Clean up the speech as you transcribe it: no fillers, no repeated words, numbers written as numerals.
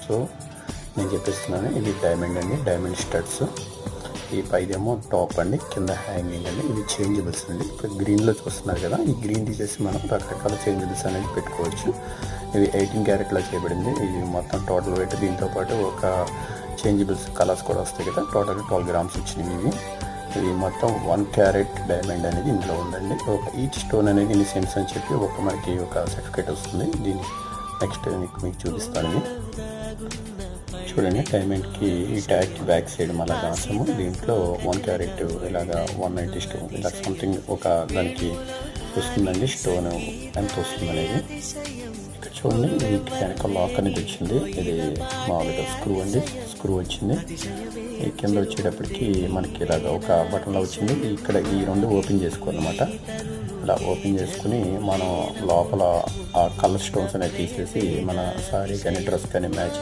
So నేను చెప్పిస్తున్నాను, ఇది diamond అండి, డైమండ్ స్టడ్స్. ఈ పైదేమో టాప్ అండి, కింద హ్యాంగింగ్ అండి. ఇది చేంజబుల్స్ అండి. ఇప్పుడు గ్రీన్లో చూస్తున్నారు కదా, ఈ గ్రీన్ తీసేసి మనం రకరకాల చేంజబుల్స్ అనేది పెట్టుకోవచ్చు. ఇది 18 క్యారెట్లో చేయబడింది. ఇది మొత్తం టోటల్ వెయిట్, దీంతో పాటు ఒక చేంజబుల్స్ కలర్స్ కూడా వస్తాయి కదా, టోటల్ 12 గ్రామ్స్ వచ్చినాయి. ఇది మొత్తం 1 క్యారెట్ డైమండ్ అనేది ఇందులో ఉందండి. ఒక ఈచ్ స్టోన్ అనేది ఇన్ని సెంట్స్ అని చెప్పి మనకి ఒక సర్టిఫికేట్ వస్తుంది. దీన్ని నెక్స్ట్ మీకు చూపిస్తాను. చూడండి, డైమండ్కి ఈ ట్యాగ్ బ్యాక్ సైడ్ మళ్ళీ రాసాము. దీంట్లో 1 క్యారెట్ ఇలాగా 190 స్టోన్ ఇలా సంథింగ్ ఒక దానికి వస్తుందండి. స్టోన్ ఎంత వస్తుంది అనేది ఇక్కడ చూడండి. ఇది వెనక లాక్ అనేది వచ్చింది. ఇది మామూలుగా స్క్రూ అండి, స్క్రూ వచ్చింది. ఈ కింద వచ్చేటప్పటికి మనకి ఇలాగ ఒక బటన్లో వచ్చింది. ఇక్కడ ఈ 2 ఓపెన్ చేసుకోవాలన్నమాట. ఇలా ఓపెన్ చేసుకుని మనం లోపల ఆ కలర్ స్టోన్స్ అనేవి తీసేసి మన సారీ కానీ డ్రెస్ కానీ మ్యాచింగ్